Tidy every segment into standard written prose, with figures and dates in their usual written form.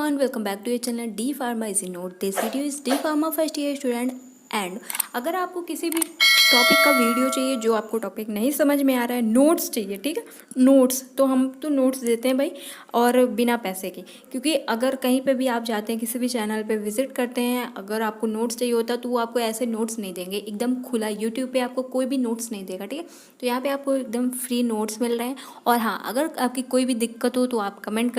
everyone, welcome back to your channel D Pharma Easy Note. This video is D Pharma first year student and अगर आपको किसी भी topic का video चाहिए जो आपको टॉपिक नहीं समझ में आ रहा है, नोट्स चाहिए, ठीक है, नोट्स तो हम तो नोट्स देते हैं भाई, और बिना पैसे के। क्योंकि अगर कहीं पे भी आप जाते हैं, किसी भी चैनल पे विजिट करते हैं, अगर आपको नोट्स चाहिए होता तो वो आपको ऐसे नोट्स नहीं देंगे, एकदम खुला यूट्यूब पे आपको कोई भी नोट्स नहीं देगा, ठीक है। तो यहाँ पे आपको एकदम फ्री नोट्स मिल रहे हैं। और हाँ, अगर आपकी कोई भी दिक्कत हो तो आप कमेंट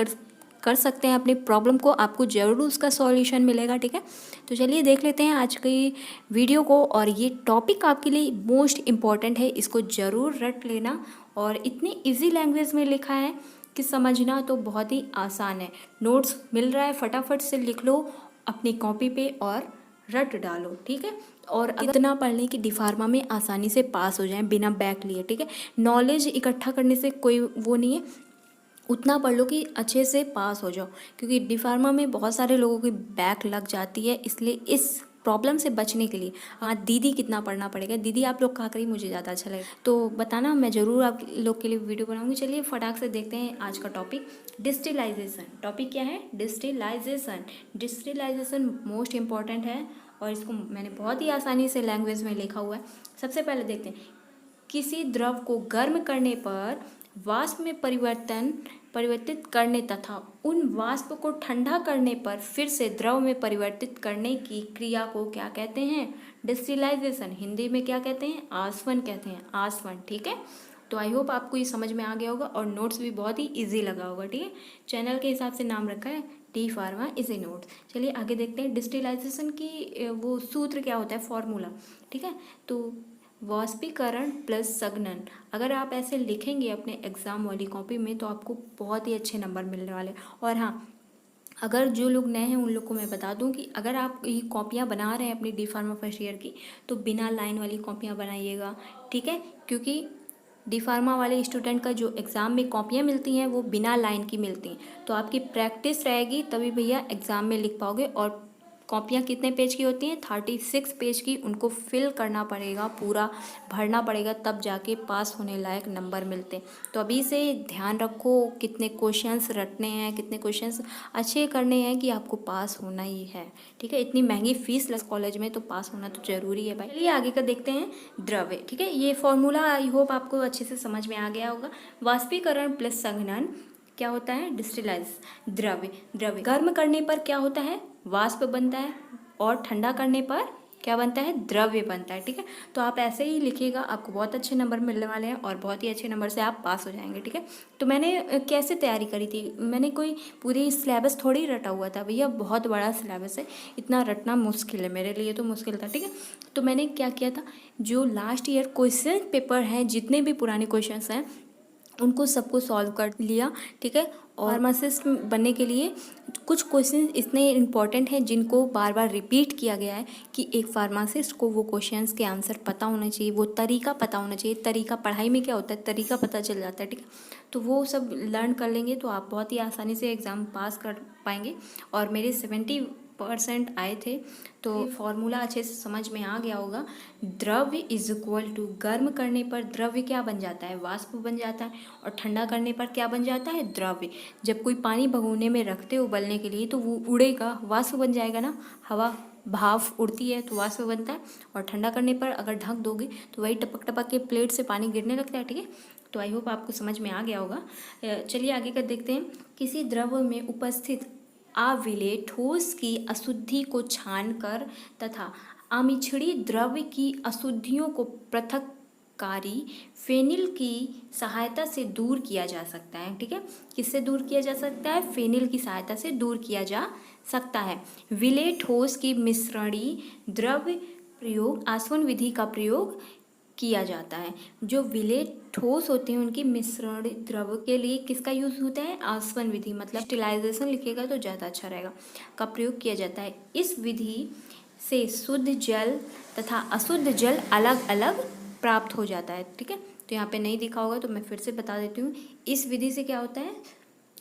कर सकते हैं अपनी प्रॉब्लम को, आपको ज़रूर उसका सॉल्यूशन मिलेगा, ठीक है। तो चलिए देख लेते हैं आज की वीडियो को। और ये टॉपिक आपके लिए मोस्ट इम्पॉर्टेंट है, इसको ज़रूर रट लेना। और इतनी इजी लैंग्वेज में लिखा है कि समझना तो बहुत ही आसान है। नोट्स मिल रहा है, फटाफट से लिख लो अपनी कॉपी पे और रट डालो, ठीक है। और इतना पढ़ लें कि डी फार्मा में आसानी से पास हो जाएं बिना बैक लिए, ठीक है। नॉलेज इकट्ठा करने से कोई वो नहीं है, उतना पढ़ लो कि अच्छे से पास हो जाओ। क्योंकि डी फार्मा में बहुत सारे लोगों की बैक लग जाती है, इसलिए इस प्रॉब्लम से बचने के लिए हाँ दीदी कितना पढ़ना पड़ेगा, दीदी आप लोग कहा करिए, मुझे ज़्यादा अच्छा लगेगा तो बताना, मैं ज़रूर आप लोग के लिए वीडियो बनाऊंगी। चलिए फटाक से देखते हैं आज का टॉपिक, डिस्टिलाइजेशन। टॉपिक क्या है? डिस्टिलाइजेशन। डिस्टिलाइजेशन मोस्ट इम्पॉर्टेंट है और इसको मैंने बहुत ही आसानी से लैंग्वेज में लिखा हुआ है। सबसे पहले देखते हैं, किसी द्रव को गर्म करने पर वाष्प में परिवर्तित करने तथा उन वाष्प को ठंडा करने पर फिर से द्रव में परिवर्तित करने की क्रिया को क्या कहते हैं? डिस्टिलाइजेशन। हिंदी में क्या कहते हैं? आसवन कहते हैं, आसवन, ठीक है। तो आई होप आपको ये समझ में आ गया होगा और नोट्स भी बहुत ही इजी लगा होगा, ठीक है। चैनल के हिसाब से नाम रखा है डी फार्मा इजी नोट्स। चलिए आगे देखते हैं डिस्टिलाइजेशन की वो सूत्र क्या होता है, फॉर्मूला, ठीक है। तो वाष्पीकरण प्लस संघनन, अगर आप ऐसे लिखेंगे अपने एग्ज़ाम वाली कॉपी में तो आपको बहुत ही अच्छे नंबर मिलने वाले। और हाँ, अगर जो लोग नए हैं उन लोग को मैं बता दूं कि अगर आप ये कॉपियाँ बना रहे हैं अपनी डी फार्मा फर्स्ट ईयर की तो बिना लाइन वाली कॉपियाँ बनाइएगा, ठीक है। क्योंकि डी फार्मा वाले स्टूडेंट का जो एग्ज़ाम में कॉपियाँ मिलती हैं वो बिना लाइन की मिलती हैं, तो आपकी प्रैक्टिस रहेगी तभी भैया एग्ज़ाम में लिख पाओगे। और कॉपियाँ कितने पेज की होती हैं? 36 पेज की, उनको फिल करना पड़ेगा, पूरा भरना पड़ेगा, तब जाके पास होने लायक नंबर मिलते हैं। तो अभी से ध्यान रखो कितने क्वेश्चंस रटने हैं, कितने क्वेश्चंस अच्छे करने हैं कि आपको पास होना ही है, ठीक है। इतनी महंगी फीस लग कॉलेज में तो पास होना तो ज़रूरी है भाई। चलिए आगे का देखते हैं, द्रव्य, ठीक है। ये फॉर्मूला आई होप आपको अच्छे से समझ में आ गया होगा। वाष्पीकरण प्लस संघनन क्या होता है? डिस्टिलाइज। द्रव्य, द्रव्य गर्म करने पर क्या होता है? वाष्प बनता है, और ठंडा करने पर क्या बनता है? द्रव्य बनता है, ठीक है। तो आप ऐसे ही लिखिएगा, आपको बहुत अच्छे नंबर मिलने वाले हैं और बहुत ही अच्छे नंबर से आप पास हो जाएंगे, ठीक है। तो मैंने कैसे तैयारी करी थी, मैंने कोई पूरी सिलेबस थोड़ी ही रटा हुआ था भैया, बहुत बड़ा सिलेबस है, इतना रटना मुश्किल है, मेरे लिए तो मुश्किल था, ठीक है। तो मैंने क्या किया था, जो लास्ट ईयर क्वेश्चन पेपर हैं, जितने भी पुराने क्वेश्चन हैं उनको सबको सॉल्व कर लिया, ठीक है। और फार्मासिस्ट बनने के लिए कुछ क्वेश्चन इतने इम्पॉर्टेंट हैं जिनको बार बार रिपीट किया गया है कि एक फार्मासिस्ट को वो क्वेश्चंस के आंसर पता होना चाहिए, वो तरीका पता होना चाहिए। तरीका पढ़ाई में क्या होता है, तरीका पता चल जाता है, ठीक है। तो वो सब लर्न कर लेंगे तो आप बहुत ही आसानी से एग्ज़ाम पास कर पाएंगे। और मेरे 70% आए थे, तो फॉर्मूला अच्छे से समझ में आ गया होगा। द्रव्य इज इक्वल टू, गर्म करने पर द्रव्य क्या बन जाता है? वाष्प बन जाता है। और ठंडा करने पर क्या बन जाता है? द्रव्य। जब कोई पानी भगोने में रखते हो उबलने के लिए तो वो उड़ेगा, वाष्प बन जाएगा ना, हवा भाप उड़ती है तो वाष्प बनता है। और ठंडा करने पर अगर ढक दोगे तो वही टपक टपक के प्लेट से पानी गिरने लगता है, ठीक है। तो आई होप आपको समझ में आ गया होगा। चलिए आगे का देखते हैं, किसी द्रव्य में उपस्थित अविलेय ठोस की अशुद्धि को छानकर तथा अमिश्री द्रव्य की अशुद्धियों को पृथक्कारी फेनिल की सहायता से दूर किया जा सकता है, ठीक है। किससे दूर किया जा सकता है? फेनिल की सहायता से दूर किया जा सकता है। विलेय ठोस की मिश्रणी द्रव्य प्रयोग, आसवन विधि का प्रयोग किया जाता है। जो विलेय ठोस होते हैं उनकी मिश्रण द्रव के लिए किसका यूज होता है? आसवन विधि, मतलब स्टिलाइजेशन लिखेगा तो ज़्यादा अच्छा रहेगा, का प्रयोग किया जाता है। इस विधि से शुद्ध जल तथा अशुद्ध जल अलग अलग प्राप्त हो जाता है, ठीक है। तो यहाँ पे नहीं दिखा होगा तो मैं फिर से बता देती हूँ। इस विधि से क्या होता है?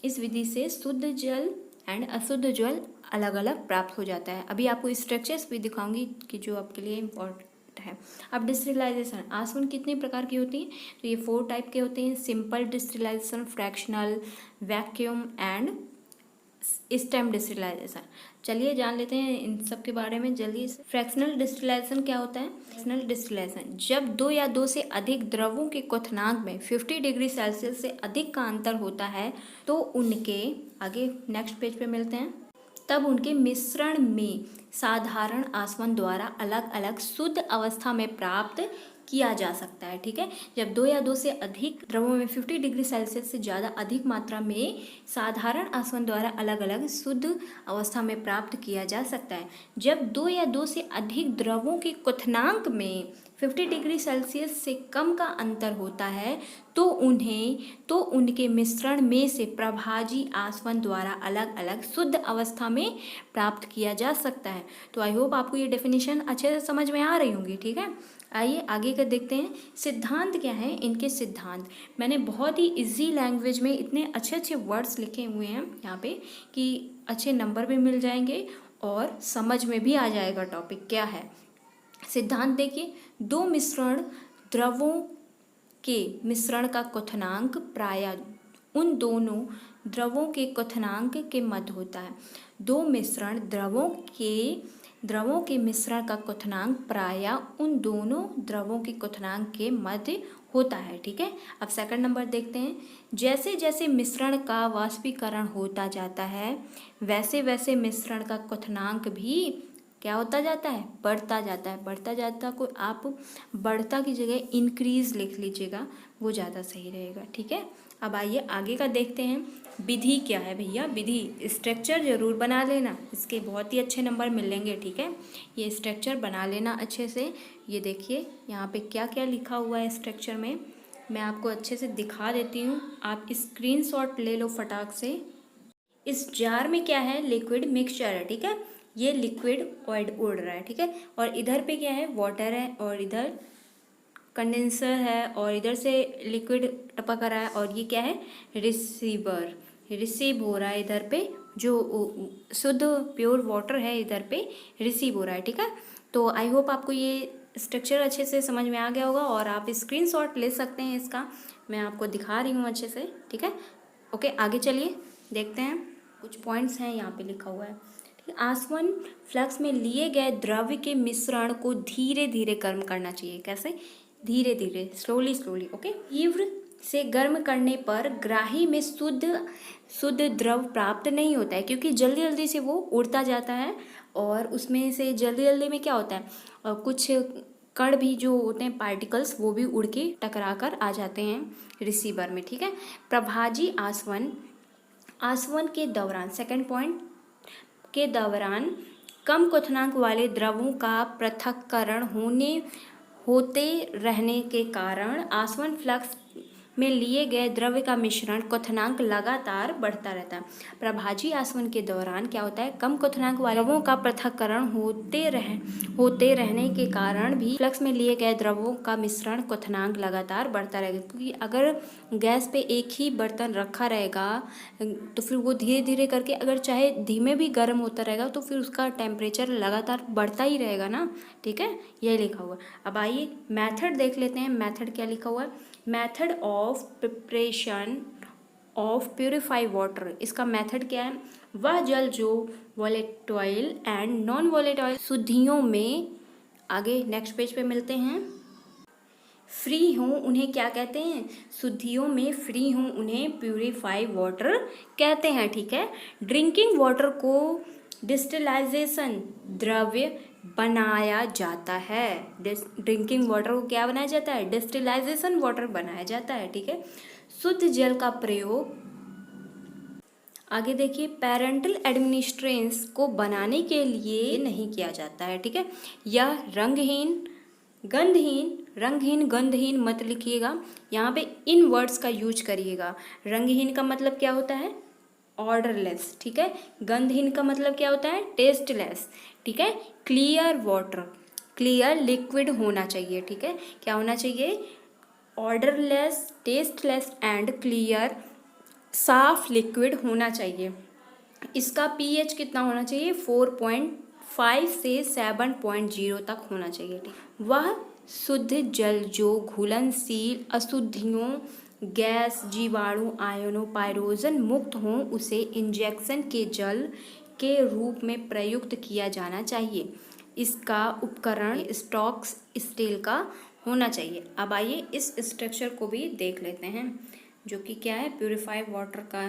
इस विधि से शुद्ध जल एंड अशुद्ध जल अलग अलग प्राप्त हो जाता है। अभी आपको स्ट्रक्चर्स भी दिखाऊंगी कि जो आपके लिए इम्पोर्टेंट है। अब डिस्टिलाइजेशन, आसवन कितने प्रकार की होती है? तो ये 4 टाइप के होते हैं, simple distillation, fractional, vacuum and steam distillation. चलिए जान लेते हैं इन सब के बारे में जल्दी से। फ्रैक्शनल डिस्टिलाइजेशन क्या होता है? फ्रैक्शनल डिस्टिलाइजेशन जब दो या दो से अधिक द्रवों के क्वथनांक में 50 डिग्री सेल्सियस से अधिक का अंतर होता है तो उनके आगे नेक्स्ट पेज पे मिलते हैं, तब उनके मिश्रण में साधारण आसवन द्वारा अलग अलग शुद्ध अवस्था में प्राप्त किया जा सकता है। ठीक है, जब दो या दो से अधिक द्रवों में 50 डिग्री सेल्सियस से ज़्यादा अधिक मात्रा में साधारण आसवन द्वारा अलग अलग शुद्ध अवस्था में प्राप्त किया जा सकता है। जब दो या दो से अधिक द्रवों के क्वथनांक में 50 डिग्री सेल्सियस से कम का अंतर होता है तो उनके मिश्रण में से प्रभाजी आसवन द्वारा अलग अलग शुद्ध अवस्था में प्राप्त किया जा सकता है। तो आई होप आपको ये डेफिनेशन अच्छे से समझ में आ रही होंगी। ठीक है, आइए आगे का देखते हैं। सिद्धांत क्या है? इनके सिद्धांत मैंने बहुत ही इजी लैंग्वेज में इतने अच्छे अच्छे वर्ड्स लिखे हुए हैं यहाँ पे कि अच्छे नंबर भी मिल जाएंगे और समझ में भी आ जाएगा टॉपिक क्या है। सिद्धांत देखिए, दो मिश्रण द्रवों के मिश्रण का क्वथनांक प्रायः उन दोनों द्रवों के क्वथनांक के मध्य होता है। दो मिश्रण द्रवों के मिश्रण का क्वथनांक प्रायः उन दोनों द्रवों के क्वथनांक के मध्य होता है। ठीक है, अब सेकंड नंबर देखते हैं। जैसे जैसे मिश्रण का वाष्पीकरण होता जाता है वैसे वैसे मिश्रण का क्वथनांक भी क्या होता जाता है? बढ़ता जाता है। बढ़ता जाता को आप बढ़ता की जगह इंक्रीज लिख लीजिएगा, वो ज़्यादा सही रहेगा। ठीक है, अब आइए आगे का देखते हैं। विधि क्या है भैया? विधि स्ट्रक्चर जरूर बना लेना, इसके बहुत ही अच्छे नंबर मिलेंगे। ठीक है, ये स्ट्रक्चर बना लेना अच्छे से। ये देखिए यहाँ पे क्या क्या लिखा हुआ है स्ट्रक्चर में, मैं आपको अच्छे से दिखा देती हूँ। आप स्क्रीनशॉट ले लो फटाक से। इस जार में क्या है? लिक्विड मिक्सचर है। ठीक है, ये लिक्विड ऑयल उड़ रहा है। ठीक है, और इधर पे क्या है? वाटर है, और इधर कंडेंसर है, और इधर से लिक्विड टपक रहा है, और ये क्या है? रिसीवर, रिसीव हो रहा है इधर पे, जो शुद्ध प्योर वाटर है इधर पे रिसीव हो रहा है। ठीक है, तो आई होप आपको ये स्ट्रक्चर अच्छे से समझ में आ गया होगा और आप स्क्रीनशॉट ले सकते हैं इसका, मैं आपको दिखा रही हूँ अच्छे से। ठीक है, ओके आगे चलिए देखते हैं। कुछ पॉइंट्स हैं यहाँ पे लिखा हुआ है। आसवन फ्लक्स में लिए गए द्रव्य के मिश्रण को धीरे धीरे गर्म करना चाहिए। कैसे? धीरे धीरे, स्लोली स्लोली। ओके, तीव्र से गर्म करने पर ग्राही में शुद्ध द्रव प्राप्त नहीं होता है, क्योंकि जल्दी जल्दी से वो उड़ता जाता है और उसमें से जल्दी जल्दी में क्या होता है, कुछ कण भी जो होते हैं पार्टिकल्स, वो भी उड़ के टकरा कर आ जाते हैं रिसीवर में। ठीक है, प्रभाजी आसवन के दौरान, सेकंड पॉइंट के दौरान कम क्वथनांक वाले द्रवों का पृथक्करण होते रहने के कारण आसवन फ्लक्स में लिए गए द्रव्य का मिश्रण क्वथनांक लगातार बढ़ता रहता है। प्रभाजी आसवन के दौरान क्या होता है? कम क्वथनांक वाले द्रवों का पृथक्करण होते रहने के कारण भी फ्लक्स में लिए गए द्रवों का मिश्रण क्वथनांक लगातार बढ़ता रहेगा, क्योंकि अगर गैस पे एक ही बर्तन रखा रहेगा तो फिर वो धीरे धीरे करके, अगर चाहे धीमे भी गर्म होता रहेगा तो फिर उसका टेम्परेचर लगातार बढ़ता ही रहेगा ना। ठीक है, यही लिखा हुआ है। अब आइए मेथड देख लेते हैं। मेथड क्या लिखा हुआ है? Method of preparation of purify water. इसका मेथड क्या है? वह जल जो वोलेटाइल एंड नॉन वोलेटाइल शुद्धियों में, आगे नेक्स्ट पेज पे मिलते हैं, फ्री हों उन्हें क्या कहते हैं? शुद्धियों में फ्री हों उन्हें प्यूरीफाई वाटर कहते हैं। ठीक है, ड्रिंकिंग वाटर को डिस्टिलाइजेशन द्रव्य बनाया जाता है। ड्रिंकिंग वाटर को क्या बनाया जाता है? डिस्टिलाइजेशन वाटर बनाया जाता है। ठीक है, शुद्ध जल का प्रयोग, आगे देखिए, पेरेंटल एडमिनिस्ट्रेंस को बनाने के लिए नहीं किया जाता है। ठीक है, यह रंगहीन गंधहीन मत लिखिएगा, यहाँ पे इन वर्ड्स का यूज करिएगा। रंगहीन का मतलब क्या होता है? ऑर्डरलेस। ठीक है, गंधहीन का मतलब क्या होता है? टेस्टलेस। ठीक है, क्लियर वाटर, क्लियर लिक्विड होना चाहिए। ठीक है, क्या होना चाहिए? ऑर्डरलेस, टेस्टलेस एंड क्लियर, साफ लिक्विड होना चाहिए। इसका पीएच कितना होना चाहिए? 4.5 से 7.0 तक होना चाहिए। ठीक, वह शुद्ध जल जो घुलनशील अशुद्धियों गैस, जीवाणु, आयनों, पाइरोजन मुक्त हों उसे इंजेक्शन के जल के रूप में प्रयुक्त किया जाना चाहिए। इसका उपकरण स्टॉक्स स्टील का होना चाहिए। अब आइए इस स्ट्रक्चर को भी देख लेते हैं, जो कि क्या है, प्यूरिफाइड वाटर का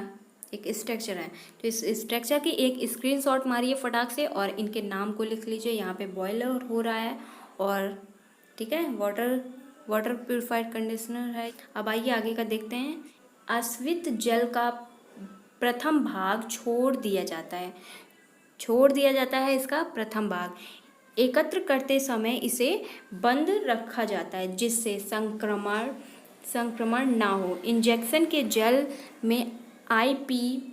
एक स्ट्रक्चर है। तो इस स्ट्रक्चर की एक स्क्रीनशॉट मारिए फटाक से और इनके नाम को लिख लीजिए। यहाँ पे बॉयलर हो रहा है और ठीक है, वाटर प्यूरिफाइड कंडीशनर है। अब आइए आगे का देखते हैं। आश्रित जल का प्रथम भाग छोड़ दिया जाता है इसका प्रथम भाग। एकत्र करते समय इसे बंद रखा जाता है जिससे संक्रमण ना हो। इंजेक्शन के जल में आईपी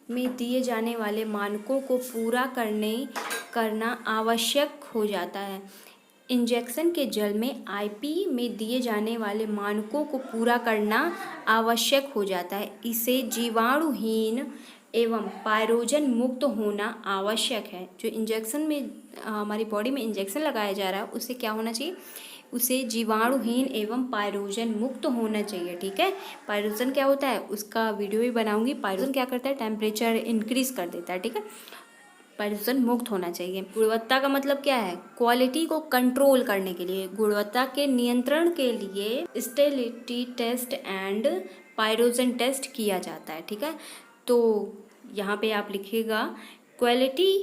में दिए जाने वाले मानकों को पूरा करना आवश्यक हो जाता है। इंजेक्शन के जल में आईपी में दिए जाने वाले मानकों को पूरा करना आवश्यक हो जाता है। इसे जीवाणुहीन एवं पाइरोजन मुक्त होना आवश्यक है। जो इंजेक्शन में हमारी बॉडी में इंजेक्शन लगाया जा रहा है उसे क्या होना चाहिए, उसे जीवाणुहीन एवं पाइरोजन मुक्त होना चाहिए। ठीक है, पाइरोजन क्या होता है उसका वीडियो भी बनाऊंगी। पाइरोजन क्या करता है, टेम्परेचर इंक्रीज कर देता है। ठीक है, पाइरोजन मुक्त होना चाहिए। गुणवत्ता का मतलब क्या है, क्वालिटी को कंट्रोल करने के लिए, गुणवत्ता के नियंत्रण के लिए स्टेरिलिटी टेस्ट एंड पाइरोजन टेस्ट किया जाता है। ठीक है, तो यहाँ पे आप लिखिएगा क्वालिटी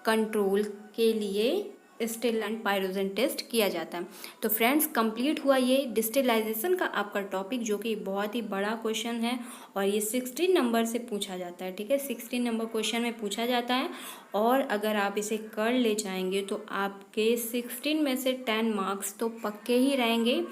कंट्रोल के लिए स्टेरिल एंड पाइरोजन टेस्ट किया जाता है। तो फ्रेंड्स, कंप्लीट हुआ ये डिस्टिलाइजेशन का आपका टॉपिक, जो कि बहुत ही बड़ा क्वेश्चन है और ये 16 नंबर से पूछा जाता है। ठीक है, 16 नंबर क्वेश्चन में पूछा जाता है और अगर आप इसे कर ले जाएंगे तो आपके 16 में से 10 मार्क्स तो पक्के ही रहेंगे,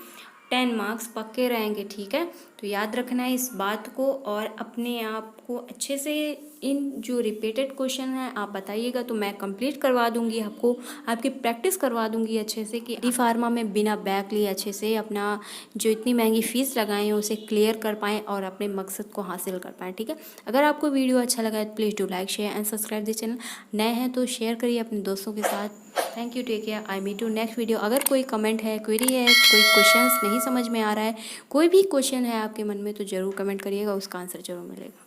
10 मार्क्स पक्के रहेंगे। ठीक है, तो याद रखना है इस बात को और अपने आप को अच्छे से इन जो रिपीटेड क्वेश्चन हैं आप बताइएगा, तो मैं कंप्लीट करवा दूंगी, आपकी प्रैक्टिस करवा दूंगी अच्छे से, कि डी फार्मा में बिना बैक लिए अच्छे से अपना जो इतनी महंगी फ़ीस लगाए हैं उसे क्लियर कर पाएँ और अपने मकसद को हासिल कर पाएँ। ठीक है, अगर आपको वीडियो अच्छा लगा है तो please do like, share and subscribe this channel. नए हैं तो शेयर करिए अपने दोस्तों के साथ। Thank you, take care, I meet you next video. अगर कोई कमेंट है, क्वेरी है, कोई क्वेश्चंस नहीं समझ में आ रहा है, कोई भी क्वेश्चन है आपके मन में, तो ज़रूर कमेंट करिएगा, उसका आंसर ज़रूर मिलेगा।